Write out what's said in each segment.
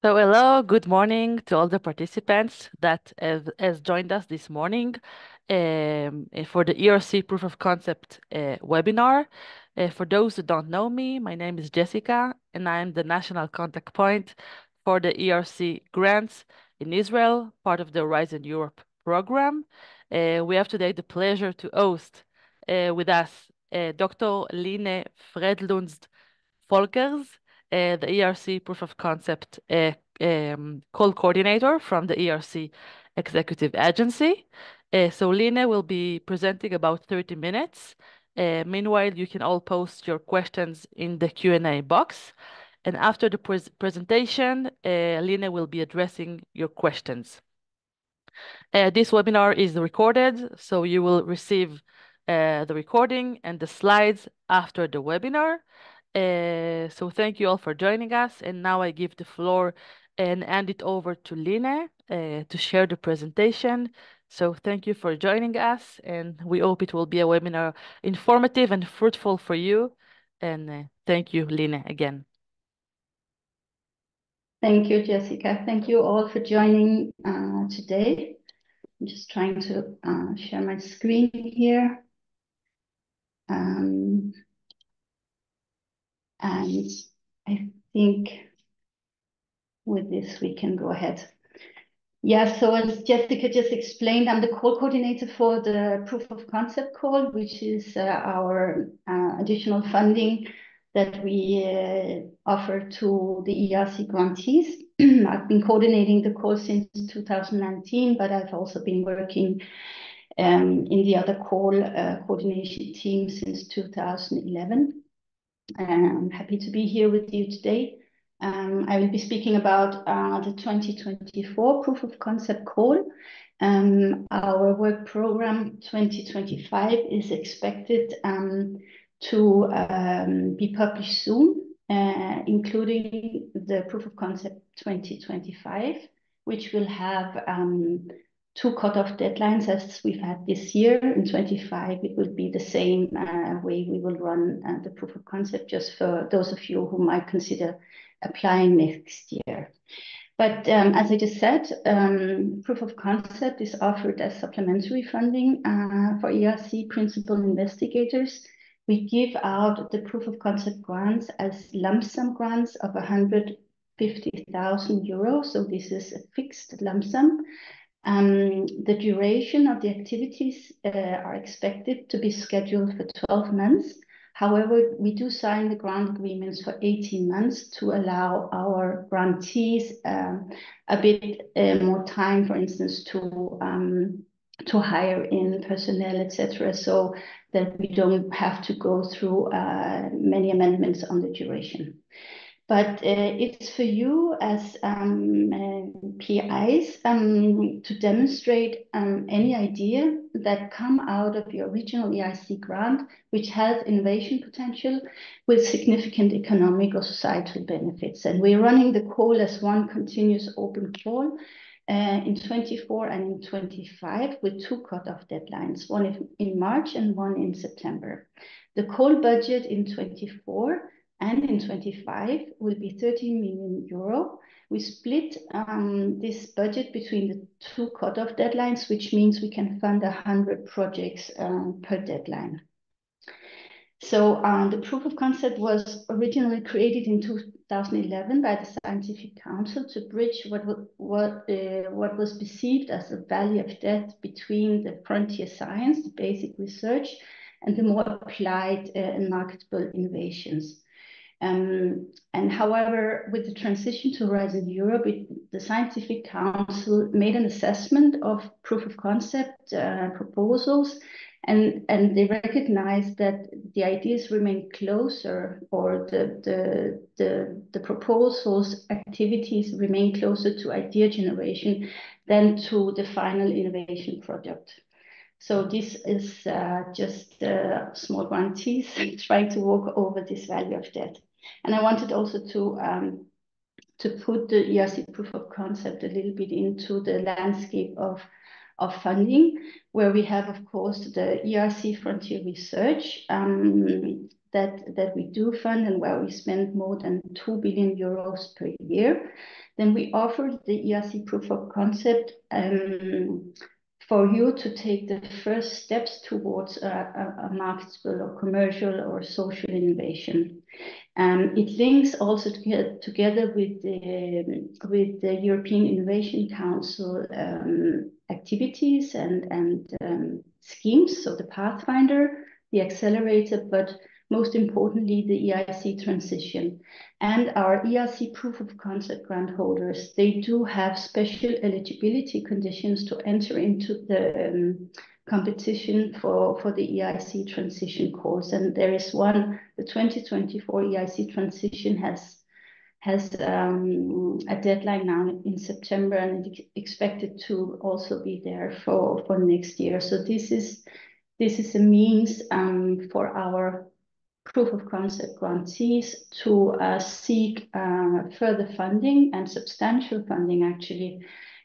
So hello, good morning to all the participants that has joined us this morning for the ERC Proof of Concept webinar. For those who don't know me, my name is Jessica, and I am the national contact point for the ERC grants in Israel, part of the Horizon Europe program. We have today the pleasure to host with us Dr. Line Fredslund Volkers, the ERC Proof of Concept Call Coordinator from the ERC Executive Agency. So Line will be presenting about 30 minutes. Meanwhile, you can all post your questions in the Q&A box. And after the presentation, Line will be addressing your questions. This webinar is recorded, so you will receive the recording and the slides after the webinar. So thank you all for joining us. And now I give the floor and hand it over to Line to share the presentation. So thank you for joining us, and we hope it will be a webinar informative and fruitful for you. And thank you, Line, again. Thank you, Jessica. Thank you all for joining today. I'm just trying to share my screen here. And I think with this, we can go ahead. Yeah, so as Jessica just explained, I'm the call coordinator for the Proof of Concept call, which is our additional funding that we offer to the ERC grantees. I've been coordinating the call since 2019, but I've also been working in the other call coordination team since 2011. I'm happy to be here with you today. I will be speaking about the 2024 Proof of Concept call. Our work program 2025 is expected to be published soon, including the Proof of Concept 2025, which will have two cutoff deadlines as we've had this year. In 25, it will be the same way we will run the Proof of Concept, just for those of you who might consider applying next year. But as I just said, Proof of Concept is offered as supplementary funding for ERC principal investigators. We give out the Proof of Concept grants as lump sum grants of 150,000 euros. So this is a fixed lump sum. The duration of the activities are expected to be scheduled for 12 months. However, we do sign the grant agreements for 18 months to allow our grantees a bit more time, for instance, to hire in personnel, etc., so that we don't have to go through many amendments on the duration. But it's for you as PIs to demonstrate any idea that come out of your original ERC grant, which has innovation potential with significant economic or societal benefits. And we're running the call as one continuous open call in 24 and in 25 with two cutoff deadlines, one in March and one in September. The call budget in 24 and in 25 will be 13 million euro. We split this budget between the two cutoff deadlines, which means we can fund 100 projects per deadline. So the Proof of Concept was originally created in 2011 by the Scientific Council to bridge what was perceived as a valley of death between the frontier science, the basic research, and the more applied and marketable innovations. And however, with the transition to Horizon Europe, the Scientific Council made an assessment of proof of concept proposals, and they recognized that the ideas remain closer, or the proposals activities remain closer to idea generation than to the final innovation product. So this is just small grantees trying to walk over this valley of death. And I wanted also to put the ERC Proof of Concept a little bit into the landscape of funding, where we have, of course, the ERC Frontier Research, that we do fund and where we spend more than 2 billion euros per year, then we offer the ERC proof of concept for you to take the first steps towards a marketable or commercial or social innovation. It links also together with the European Innovation Council activities and schemes, so the Pathfinder, the Accelerator, but most importantly, the ERC transition. And our ERC proof of concept grant holders, they do have special eligibility conditions to enter into the competition for the ERC transition course. And there is one, the 2024 ERC transition has a deadline now in September, and it's expected to also be there for next year. So this is a means for our proof of concept grantees to seek further funding and substantial funding actually.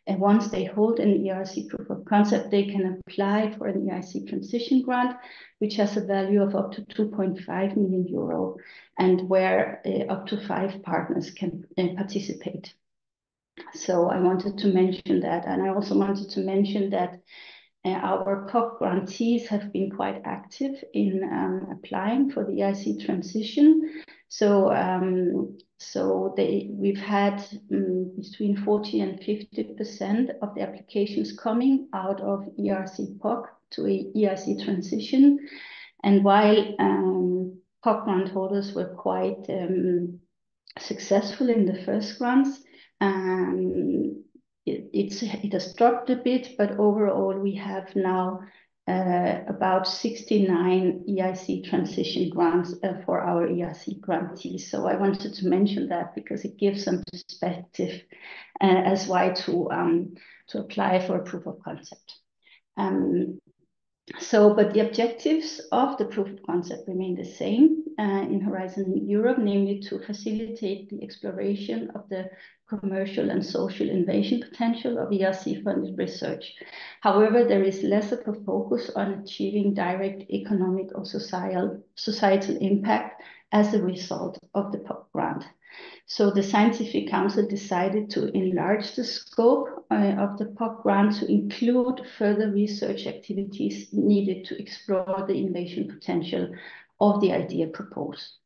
And once they hold an ERC proof of concept, they can apply for an ERC transition grant, which has a value of up to 2.5 million euro, and where up to 5 partners can participate. So I wanted to mention that, and I also wanted to mention that our POC grantees have been quite active in applying for the ERC transition. So, we've had between 40 and 50% of the applications coming out of ERC POC to a ERC transition. And while POC grant holders were quite successful in the first grants, it has dropped a bit, but overall we have now about 69 ERC transition grants for our ERC grantees. So I wanted to mention that because it gives some perspective as why to apply for a proof of concept. But the objectives of the proof of concept remain the same in Horizon Europe, namely to facilitate the exploration of the commercial and social innovation potential of ERC-funded research. However, there is less of a focus on achieving direct economic or societal impact as a result of the POC grant. So the Scientific Council decided to enlarge the scope of the POC grant to include further research activities needed to explore the innovation potential of the idea proposed.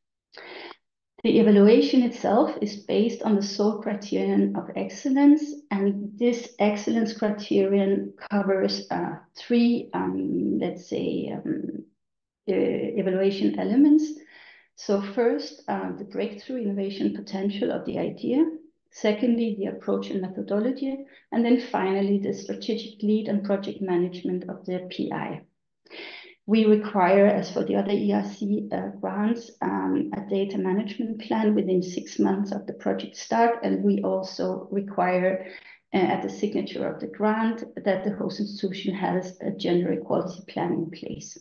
The evaluation itself is based on the sole criterion of excellence, and this excellence criterion covers 3, evaluation elements. So first, the breakthrough innovation potential of the idea. Secondly, the approach and methodology. And then finally, the strategic lead and project management of the PI. We require, as for the other ERC grants, a data management plan within 6 months of the project start. And we also require at the signature of the grant that the host institution has a gender equality plan in place.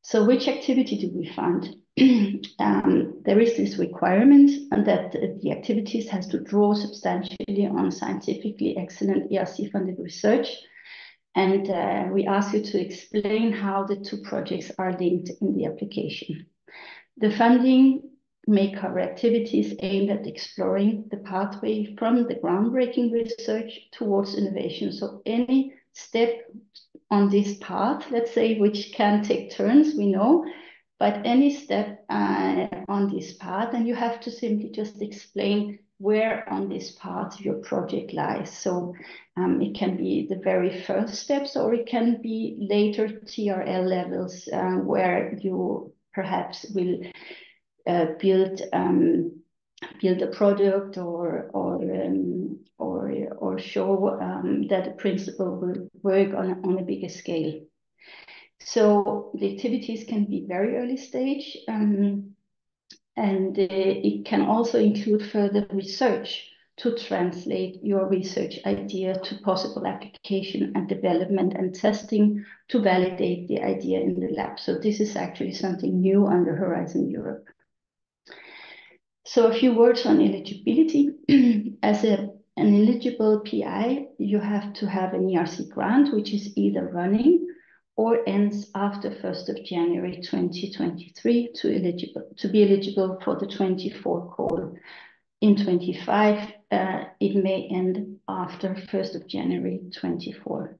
So which activity do we fund? There is this requirement that the activities has to draw substantially on scientifically excellent ERC-funded research. And we ask you to explain how the 2 projects are linked in the application. The funding may cover activities aimed at exploring the pathway from the groundbreaking research towards innovation. So any step on this path, let's say, which can take turns, we know, but any step on this path, and you have to simply just explain where on this path your project lies. So it can be the very first steps, or it can be later TRL levels where you perhaps will build a product or show that the principle will work on a bigger scale. So the activities can be very early stage, and it can also include further research to translate your research idea to possible application and development and testing to validate the idea in the lab. So this is actually something new under Horizon Europe. So a few words on eligibility. As an eligible PI, you have to have an ERC grant, which is either running or ends after 1st of January 2023 to be eligible for the 24 call. In 25, it may end after 1st of January 24.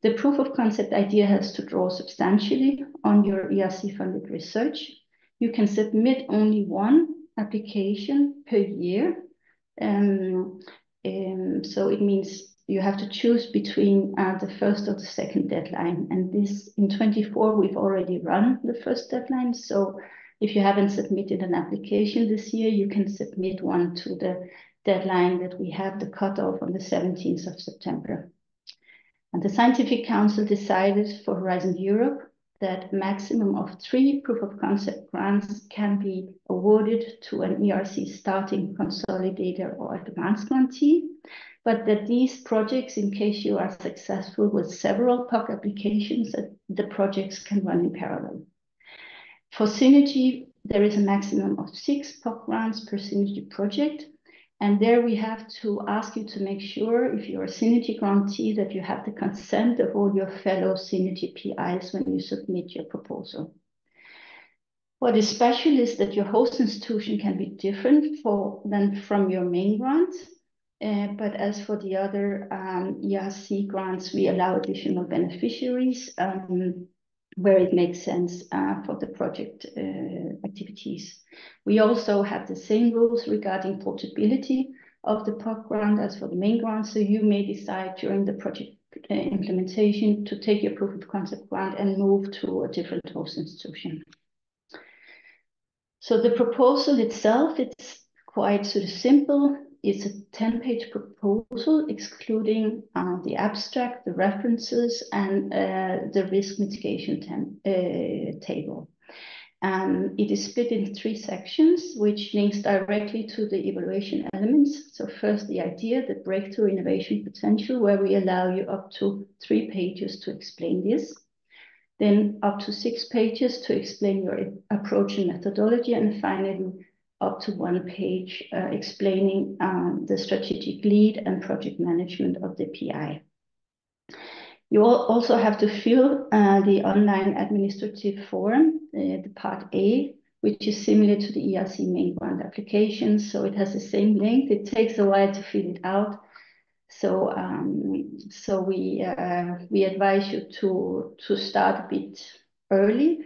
The proof of concept idea has to draw substantially on your ERC-funded research. You can submit only one application per year. So it means you have to choose between the first or the second deadline. And this in 24, we've already run the first deadline. So if you haven't submitted an application this year, you can submit one to the deadline that we have, the cutoff on the 17th of September. And the Scientific Council decided for Horizon Europe that a maximum of 3 proof of concept grants can be awarded to an ERC starting consolidator or advanced grantee, but that these projects, in case you are successful with several POC applications, that the projects can run in parallel. For Synergy, there is a maximum of 6 POC grants per Synergy project. And there we have to ask you to make sure, if you're a Synergy grantee, that you have the consent of all your fellow Synergy PIs when you submit your proposal. What is special is that your host institution can be different than from your main grant. But as for the other ERC grants, we allow additional beneficiaries where it makes sense for the project activities. We also have the same rules regarding portability of the POC grant as for the main grant, so you may decide during the project implementation to take your proof of concept grant and move to a different host institution. So the proposal itself, it's quite sort of simple. It's a 10-page proposal, excluding the abstract, the references, and the risk mitigation table. It is split in 3 sections, which links directly to the evaluation elements. So first, the idea, the breakthrough innovation potential, where we allow you up to 3 pages to explain this. Then up to 6 pages to explain your approach and methodology, and finally, up to 1 page explaining the strategic lead and project management of the PI. You also have to fill the online administrative form, the part A, which is similar to the ERC main grant application. So it has the same length. It takes a while to fill it out. So we advise you to start a bit early,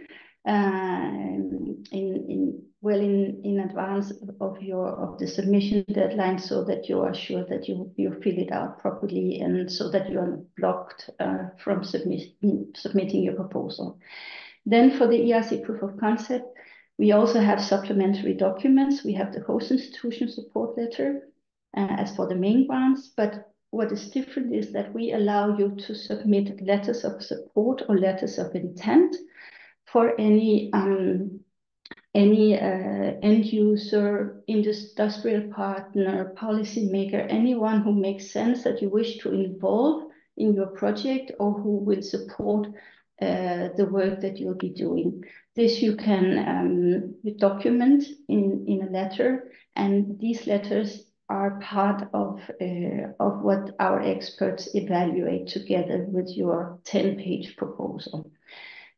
in advance of the submission deadline, so that you are sure that you fill it out properly, and so that you are not blocked from submitting your proposal. Then for the ERC proof of concept, we also have supplementary documents. We have the host institution support letter as for the main grants, but what is different is that we allow you to submit letters of support or letters of intent for any end user, industrial partner, policymaker, anyone who makes sense that you wish to involve in your project or who will support the work that you'll be doing. This you can document in a letter, and these letters are part of what our experts evaluate together with your 10-page proposal.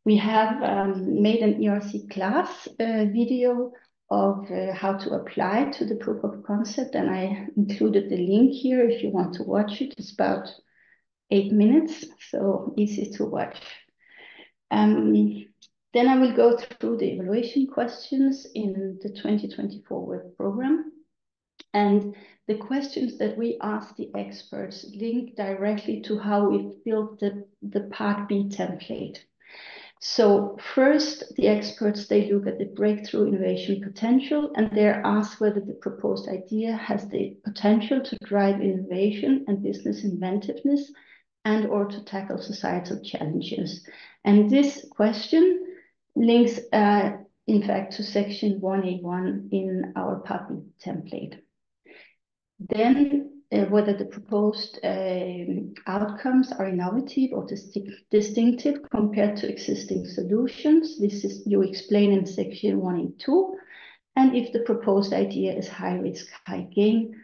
We have made an ERC class video of how to apply to the proof of concept, and I included the link here if you want to watch it. It's about 8 minutes, so easy to watch. Then I will go through the evaluation questions in the 2024 work program. And the questions that we ask the experts link directly to how we built the Part B template. So first, the experts, they look at the breakthrough innovation potential, and they're asked whether the proposed idea has the potential to drive innovation and business inventiveness and or to tackle societal challenges. And this question links, in fact, to section 1A1 in our Part B template. Then whether the proposed outcomes are innovative or distinctive compared to existing solutions. This is you explain in section 1 and 2. And if the proposed idea is high risk, high gain,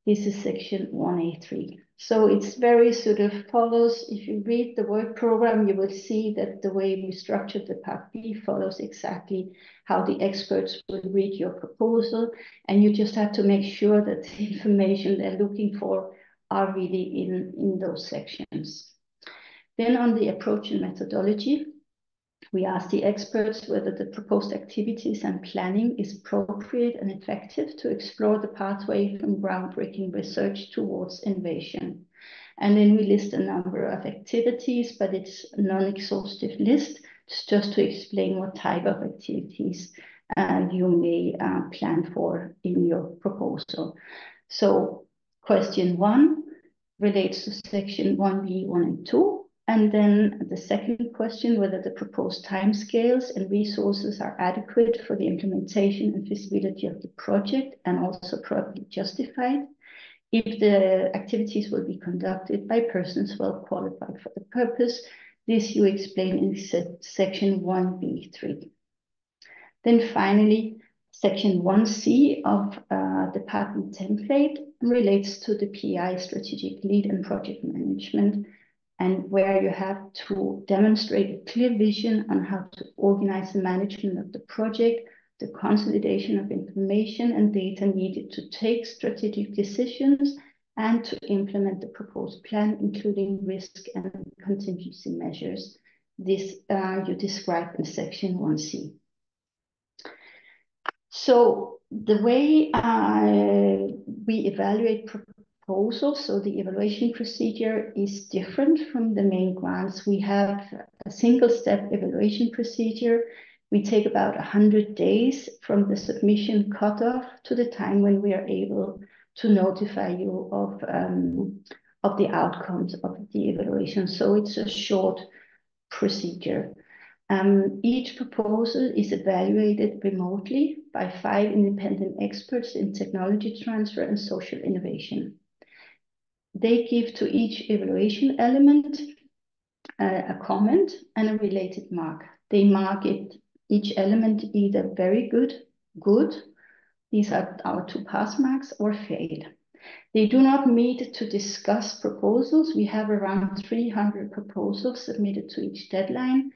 This is section 1A3. So it's very sort of follows, if you read the work program, you will see that the way we structured the part B follows exactly how the experts will read your proposal. And you just have to make sure that the information they're looking for are really in those sections. Then on the approach and methodology, we asked the experts whether the proposed activities and planning is appropriate and effective to explore the pathway from groundbreaking research towards innovation. And then we list a number of activities, but it's a non-exhaustive list. It's just to explain what type of activities you may plan for in your proposal. So question 1 relates to section 1B, 1 and 2. And then the second question, whether the proposed timescales and resources are adequate for the implementation and feasibility of the project and also properly justified. If the activities will be conducted by persons well qualified for the purpose, this you explain in section 1B3. Then finally, section 1C of the patent template relates to the PI, strategic lead and project management, and where you have to demonstrate a clear vision on how to organize the management of the project, the consolidation of information and data needed to take strategic decisions, and to implement the proposed plan, including risk and contingency measures. This you describe in section 1C. So the way we evaluate proposals, so the evaluation procedure is different from the main grants. We have a single-step evaluation procedure. We take about 100 days from the submission cutoff to the time when we are able to notify you of the outcomes of the evaluation. So it's a short procedure. Each proposal is evaluated remotely by 5 independent experts in technology transfer and social innovation. They give to each evaluation element a comment and a related mark. They mark each element either very good, good, these are our 2 pass marks, or failed. They do not meet to discuss proposals. We have around 300 proposals submitted to each deadline,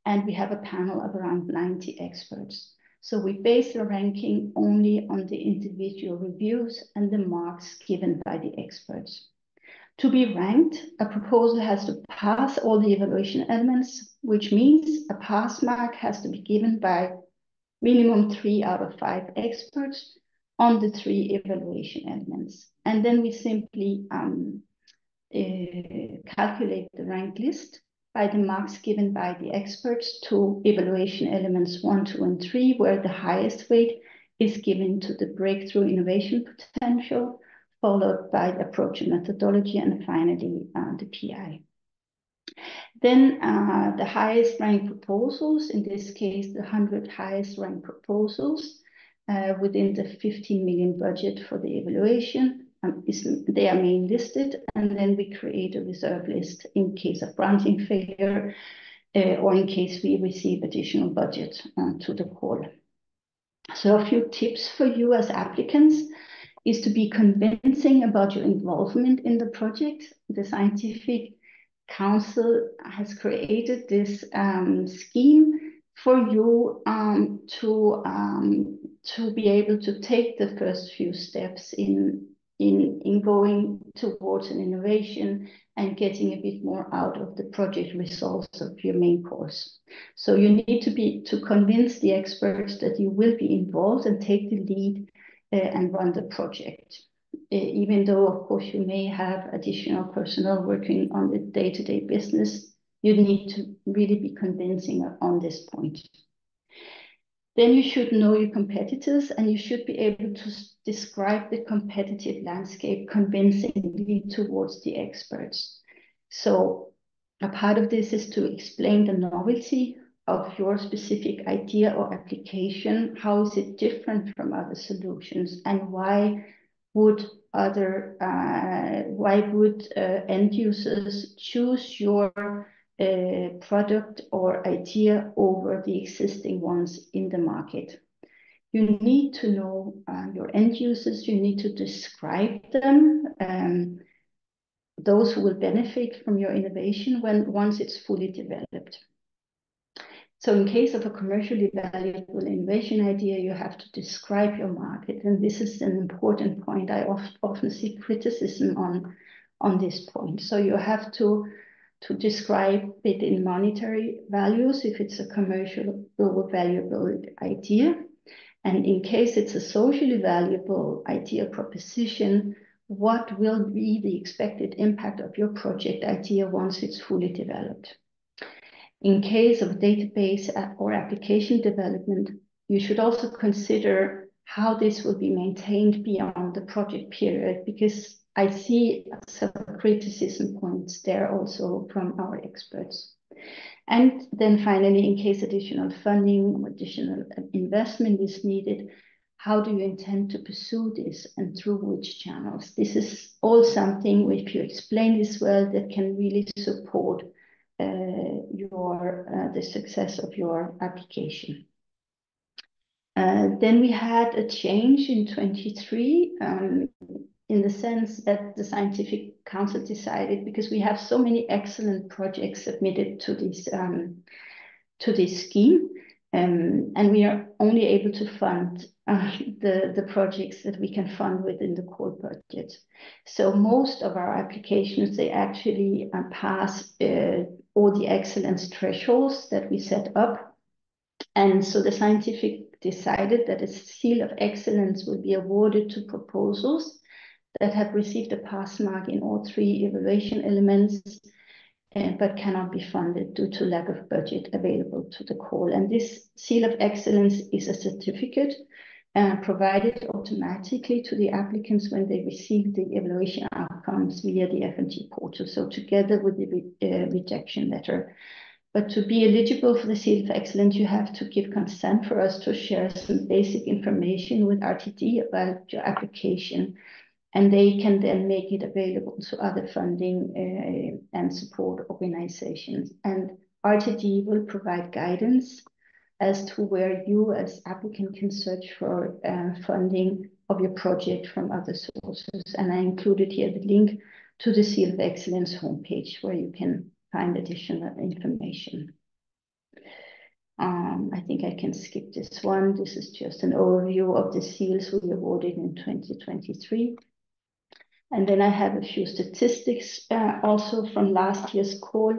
and we have a panel of around 90 experts. So we base the ranking only on the individual reviews and the marks given by the experts. To be ranked, a proposal has to pass all the evaluation elements, which means a pass mark has to be given by minimum 3 out of 5 experts on the 3 evaluation elements. And then we simply calculate the rank list by the marks given by the experts to evaluation elements 1, 2, and 3, where the highest weight is given to the breakthrough innovation potential, followed by the approach and methodology, and finally the PI. Then the highest ranked proposals, in this case, the 100 highest ranked proposals within the 15 million budget for the evaluation, they are main listed, and then we create a reserve list in case of granting failure or in case we receive additional budget to the call. So a few tips for you as applicants is to be convincing about your involvement in the project. The Scientific Council has created this scheme for you to be able to take the first few steps in going towards an innovation and getting a bit more out of the project results of your main course. So you need to convince the experts that you will be involved and take the lead and run the project. Even though, of course, you may have additional personnel working on the day-to-day business, you need to really be convincing on this point. Then you should know your competitors, and you should be able to describe the competitive landscape convincingly towards the experts. So a part of this is to explain the novelty of your specific idea or application. How is it different from other solutions, and why would end users choose your product or idea over the existing ones in the market? You need to know your end users, you need to describe them, those who will benefit from your innovation once it's fully developed. So in case of a commercially valuable innovation idea, you have to describe your market. And this is an important point. I often see criticism on this point. So you have to describe it in monetary values if it's a commercially valuable idea. And in case it's a socially valuable idea proposition, what will be the expected impact of your project idea once it's fully developed? In case of database or application development, you should also consider how this will be maintained beyond the project period, because I see several criticism points there also from our experts. And then finally, in case additional funding or additional investment is needed, how do you intend to pursue this and through which channels? This is all something, if you explain this well, that can really support the success of your application. Then we had a change in 23 in the sense that the Scientific Council decided, because we have so many excellent projects submitted to this scheme, and we are only able to fund the projects that we can fund within the core budget. So most of our applications, they actually pass all the excellence thresholds that we set up. And so the Scientific decided that a seal of excellence will be awarded to proposals that have received a pass mark in all 3 evaluation elements, but cannot be funded due to lack of budget available to the call. And this seal of excellence is a certificate provided automatically to the applicants when they receive the evaluation outcomes via the F&G portal, so together with the rejection letter. But to be eligible for the seal of excellence, you have to give consent for us to share some basic information with RTD about your application, and they can then make it available to other funding and support organizations. And RTD will provide guidance as to where you as applicant can search for funding of your project from other sources. And I included here the link to the Seal of Excellence homepage where you can find additional information. I think I can skip this one. This is just an overview of the seals we awarded in 2023. And then I have a few statistics also from last year's call.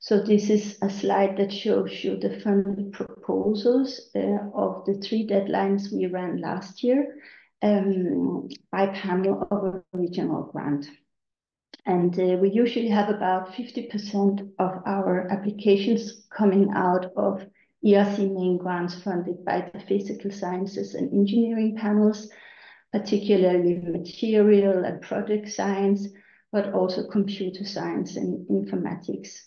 So this is a slide that shows you the funded proposals of the 3 deadlines we ran last year by panel of a regional grant. And we usually have about 50% of our applications coming out of ERC main grants funded by the physical sciences and engineering panels, particularly material and product science, but also computer science and informatics.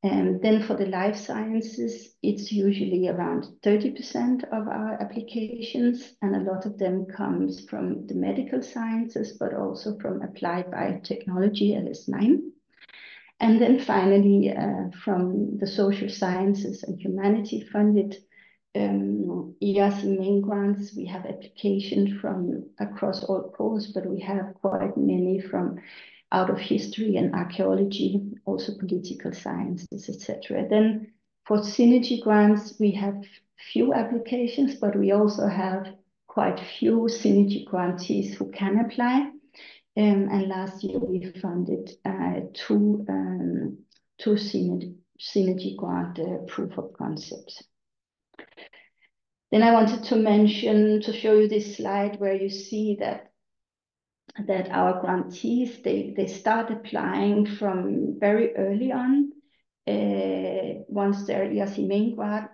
And then for the life sciences, it's usually around 30% of our applications, and a lot of them comes from the medical sciences, but also from applied biotechnology, LS9. And then finally, from the social sciences and humanity funded ERC main grants, we have applications from across all calls, but we have quite many from out of history and archaeology, also political sciences, etc. Then for synergy grants, we have few applications, but we also have quite few synergy grantees who can apply. And last year we funded two synergy grant proof of concepts. Then I wanted to show you this slide where you see that our grantees, they start applying from very early on. Once their ERC main grant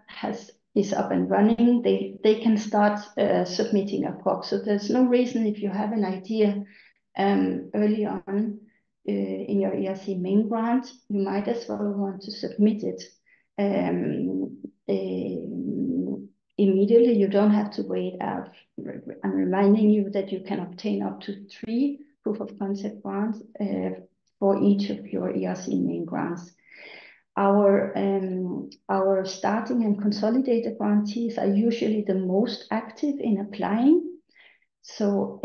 is up and running, they can start submitting a POC. So there's no reason, if you have an idea early on in your ERC main grant, you might as well want to submit it immediately. You don't have to wait out. I'm reminding you that you can obtain up to 3 proof of concept grants for each of your ERC main grants. Our starting and consolidated grantees are usually the most active in applying. So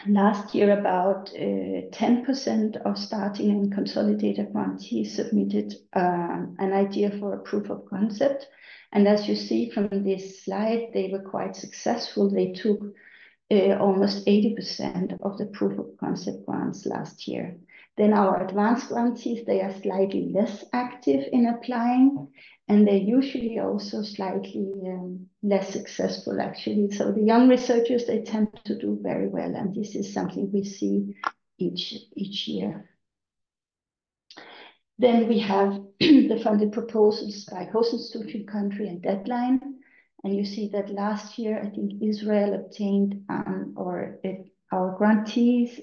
last year, about 10% of starting and consolidated grantees submitted an idea for a proof of concept. And as you see from this slide, they were quite successful. They took almost 80% of the proof of concept grants last year. Then our advanced grantees, they are slightly less active in applying, and they're usually also slightly less successful, actually. So the young researchers, they tend to do very well, and this is something we see each year. Then we have the funded proposals by host institution, country, and deadline. And you see that last year, I think Israel obtained, our grantees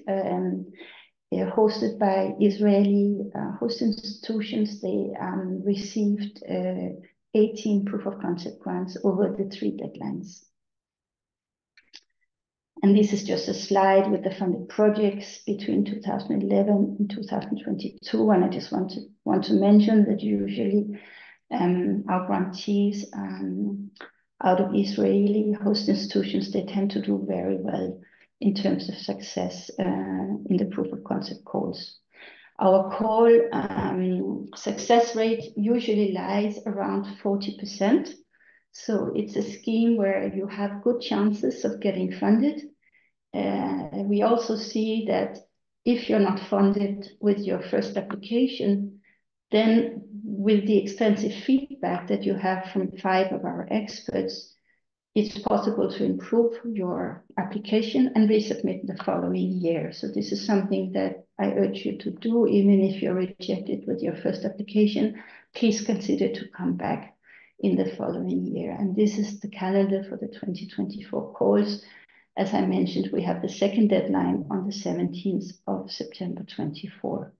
hosted by Israeli host institutions, they received 18 proof of concept grants over the 3 deadlines. And this is just a slide with the funded projects between 2011 and 2022. And I just want to mention that usually our grantees out of Israeli host institutions, they tend to do very well in terms of success in the proof of concept calls. Our call success rate usually lies around 40%. So it's a scheme where you have good chances of getting funded. We also see that if you're not funded with your first application, then with the extensive feedback that you have from 5 of our experts, it's possible to improve your application and resubmit the following year. So this is something that I urge you to do, even if you're rejected with your first application. Please consider to come back in the following year. And this is the calendar for the 2024 calls. As I mentioned, we have the second deadline on the 17th of September 24.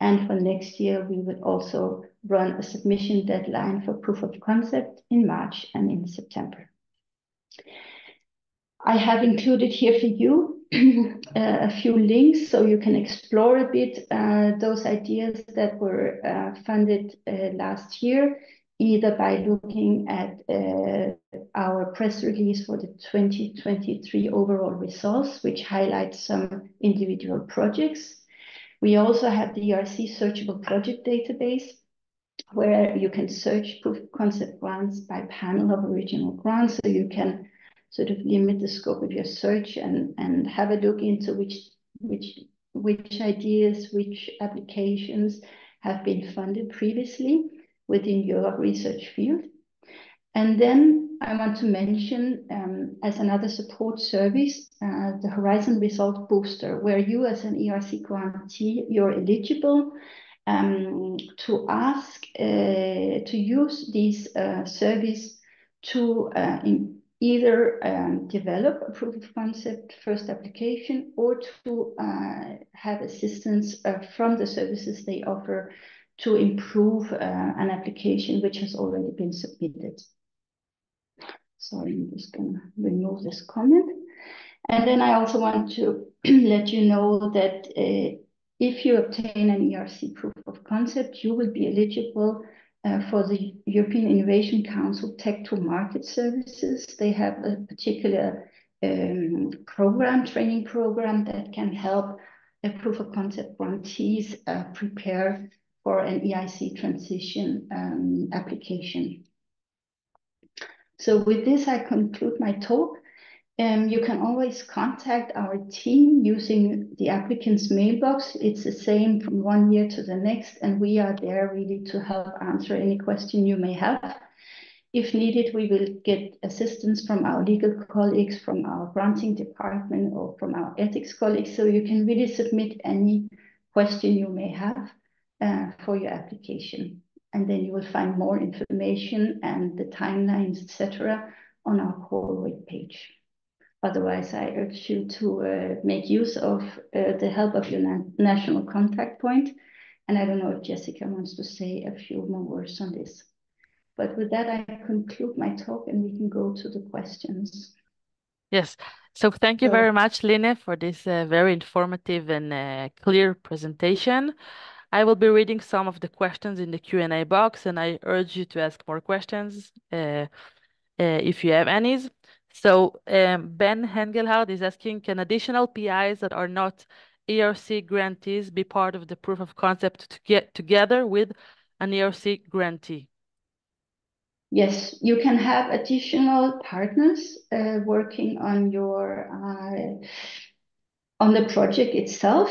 And for next year, we will also run a submission deadline for proof of concept in March and in September. I have included here for you a few links so you can explore a bit those ideas that were funded last year, either by looking at our press release for the 2023 overall results, which highlights some individual projects. We also have the ERC searchable project database, where you can search proof of concept grants by panel of original grants, so you can sort of limit the scope of your search and have a look into which ideas, which applications have been funded previously within your research field. And then I want to mention as another support service, the Horizon Result Booster, where you as an ERC grantee, you're eligible to ask to use this service to either develop a proof of concept first application or to have assistance from the services they offer to improve an application which has already been submitted. Sorry, I'm just going to remove this comment. And then I also want to let you know that if you obtain an ERC proof of concept, you will be eligible for the European Innovation Council Tech to Market services. They have a particular training program that can help a proof of concept grantees prepare for an EIC transition application. So with this, I conclude my talk. You can always contact our team using the applicant's mailbox. It's the same from one year to the next, and we are there really to help answer any question you may have. If needed, we will get assistance from our legal colleagues, from our granting department, or from our ethics colleagues, so you can really submit any question you may have for your application. And then you will find more information and the timelines, etc., on our call webpage. Otherwise, I urge you to make use of the help of your national contact point. And I don't know if Jessica wants to say a few more words on this. But with that, I conclude my talk and we can go to the questions. Yes. So thank you very much, Line, for this very informative and clear presentation. I will be reading some of the questions in the Q&A box, and I urge you to ask more questions if you have any. So Ben Hengelhardt is asking, can additional PIs that are not ERC grantees be part of the proof of concept to get together with an ERC grantee? Yes, you can have additional partners working on the project itself.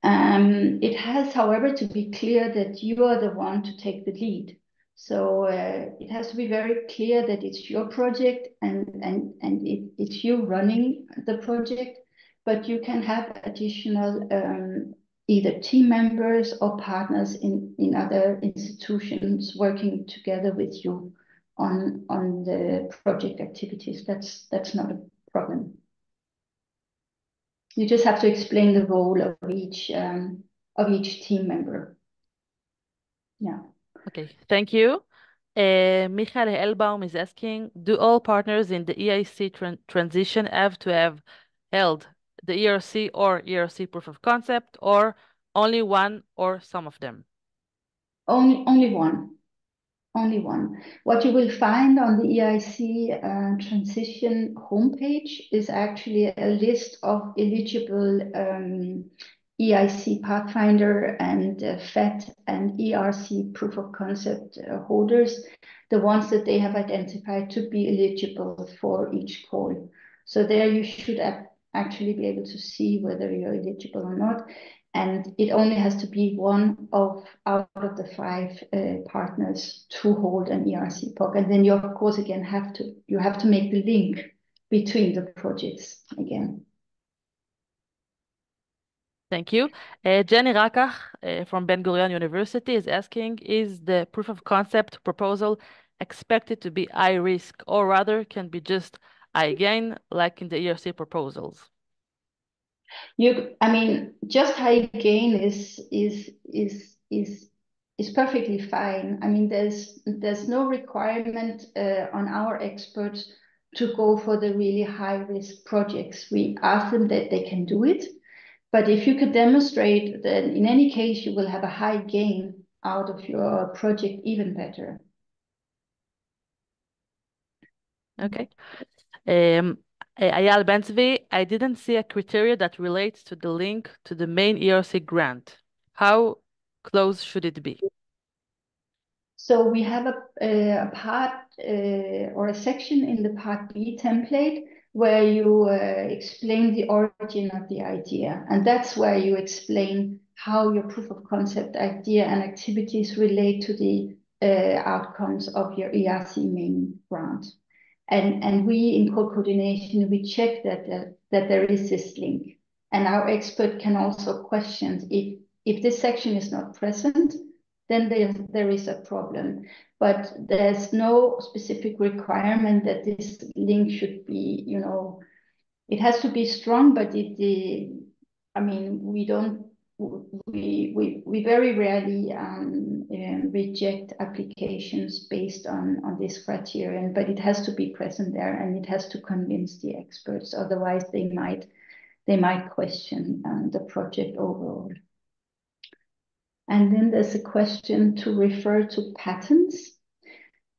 It has, however, to be clear that you are the one to take the lead. So it has to be very clear that it's your project and it's you running the project, but you can have additional either team members or partners in other institutions working together with you on the project activities. That's not a problem. You just have to explain the role of each team member. Yeah. Okay, thank you. Michael Elbaum is asking, do all partners in the EIC transition have to have held the ERC or ERC proof of concept, or only one or some of them? Only one. Only one. What you will find on the EIC transition homepage is actually a list of eligible EIC Pathfinder and FET and ERC proof of concept holders, the ones that they have identified to be eligible for each call. So there you should actually be able to see whether you're eligible or not. And it only has to be one out of the 5 partners to hold an ERC POC. And then you, of course, again, have to make the link between the projects again. Thank you. Jenny Rakach from Ben Gurion University is asking, is the proof of concept proposal expected to be high risk, or rather can be just high gain, like in the ERC proposals? I mean, just high gain is perfectly fine. I mean, there's no requirement on our experts to go for the really high risk projects. We ask them that they can do it, but if you could demonstrate that in any case you will have a high gain out of your project, even better. Okay. Ayal Benzvi, I didn't see a criteria that relates to the link to the main ERC grant. How close should it be? So we have a part or a section in the Part B template where you explain the origin of the idea. And that's where you explain how your proof of concept idea and activities relate to the outcomes of your ERC main grant. And we, in co-coordination, we check that there is this link. And our expert can also question if this section is not present, then there is a problem. But there's no specific requirement that this link should be, it has to be strong, but I mean, we very rarely reject applications based on this criterion, but it has to be present there and it has to convince the experts. Otherwise, they might question the project overall. And then there's a question to refer to patents.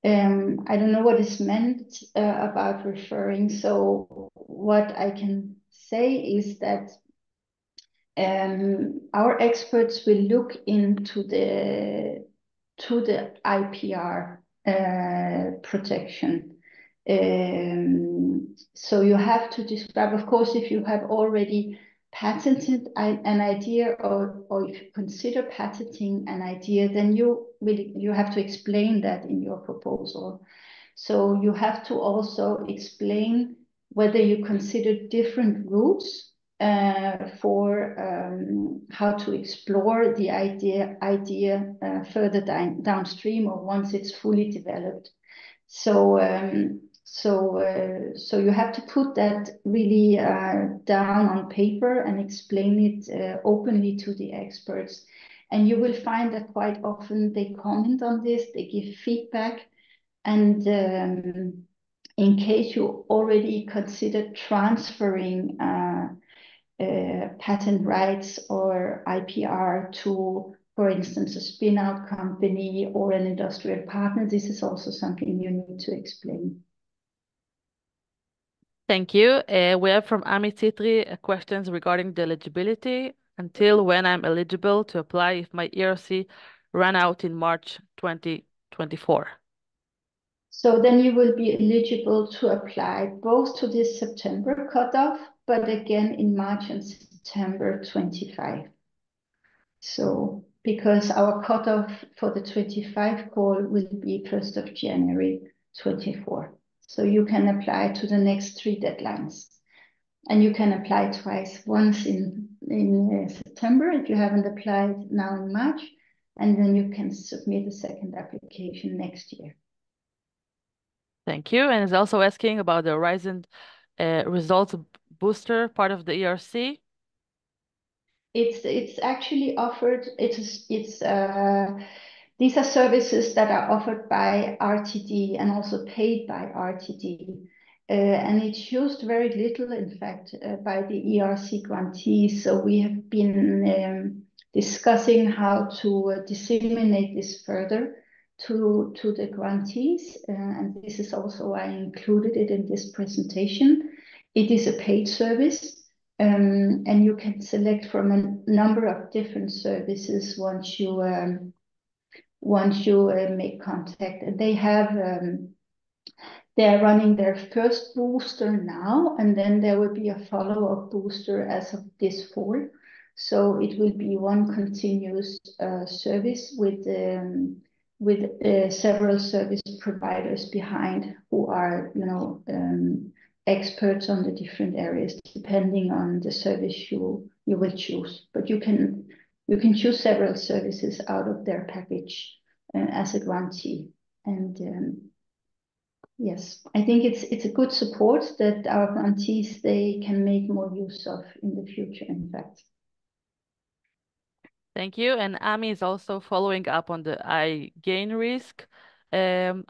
I don't know what is meant about referring. So what I can say is that our experts will look into the IPR protection. So you have to describe, of course, if you have already patented an idea or if you consider patenting an idea, then you have to explain that in your proposal. So you have to also explain whether you consider different routes for how to explore the idea further downstream or once it's fully developed. So you have to put that really down on paper and explain it openly to the experts. And you will find that quite often they comment on this, they give feedback, and in case you already consider transferring patent rights or IPR to, for instance, a spin-out company or an industrial partner, this is also something you need to explain. Thank you. We have from Ami Titri questions regarding the eligibility. Until when I'm eligible to apply if my ERC ran out in March 2024. So then you will be eligible to apply both to this September cutoff, but again in March and September 25. So because our cutoff for the 25 call will be 1st of January 24. So you can apply to the next 3 deadlines. And you can apply twice, once in September if you haven't applied now in March, and then you can submit a second application next year. Thank you. And is also asking about the Horizon results booster part of the ERC. It's actually offered. These are services that are offered by RTD and also paid by RTD. And it's used very little, in fact, by the ERC grantees. So we have been discussing how to disseminate this further to the grantees. And this is also why I included it in this presentation. It is a paid service. And you can select from a number of different services once you make contact. And they're running their first booster now, and then there will be a follow-up booster as of this fall. So it will be one continuous service with several service providers behind who are, experts on the different areas, depending on the service you will choose. But you can choose several services out of their package as a grantee. And yes, I think it's a good support that our grantees they can make more use of in the future, in fact. Thank you. And Ami is also following up on the I-gain risk. How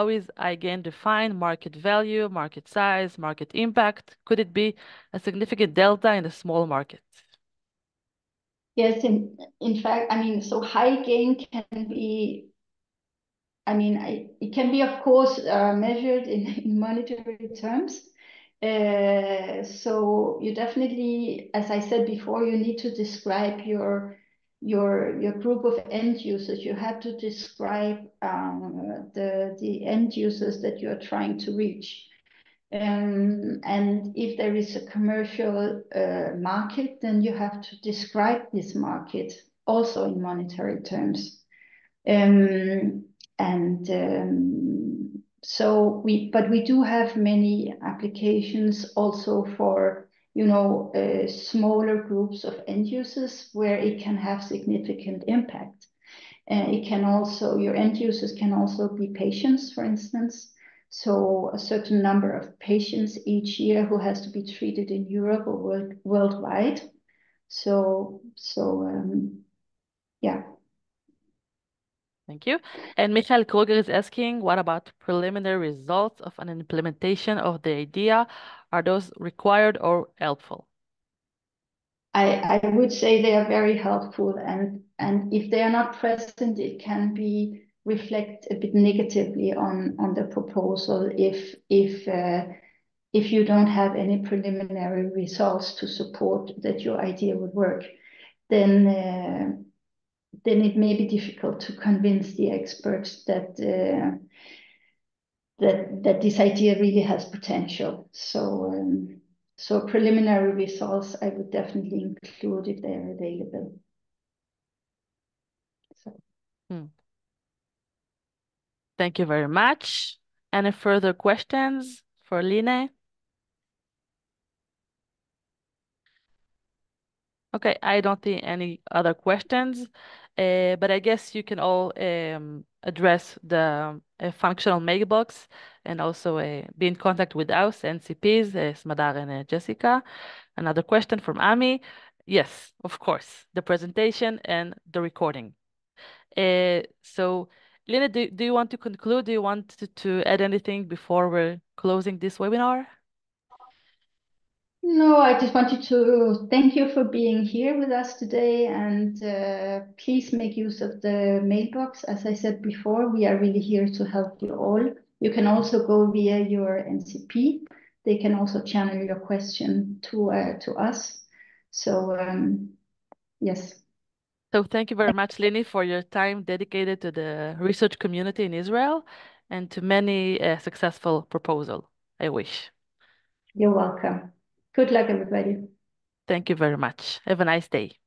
is I-gain defined? Market value, market size, market impact? Could it be a significant delta in the small market? Yes, in fact, I mean, so high gain can be, I mean, it can be, of course, measured in monetary terms. So you definitely, as I said before, you need to describe your group of end users. You have to describe the end users that you are trying to reach. And if there is a commercial market, then you have to describe this market also in monetary terms. But we do have many applications also for, smaller groups of end users where it can have significant impact. Your end users can also be patients, for instance. So a certain number of patients each year who has to be treated in Europe or worldwide. Yeah. Thank you. And Michael Kroger is asking, what about preliminary results of an implementation of the idea? Are those required or helpful? I would say they are very helpful, and if they are not present, it can be reflect a bit negatively on the proposal if you don't have any preliminary results to support that your idea would work, then it may be difficult to convince the experts that this idea really has potential. So preliminary results, I would definitely include if they're available. So. Thank you very much. Any further questions for Line? Okay, I don't see any other questions, but I guess you can all address the functional mailbox and also be in contact with us, NCPs, Smadar and Jessica. Another question from Ami. Yes, of course, the presentation and the recording. So, Lina, do you want to conclude? Do you want to add anything before we're closing this webinar? No, I just wanted to thank you for being here with us today, and please make use of the mailbox. As I said before, we are really here to help you all. You can also go via your NCP they can also channel your question to us. So yes. So thank you very much, Lini, for your time dedicated to the research community in Israel and to many successful proposal, I wish. You're welcome. Good luck, everybody. Thank you very much. Have a nice day.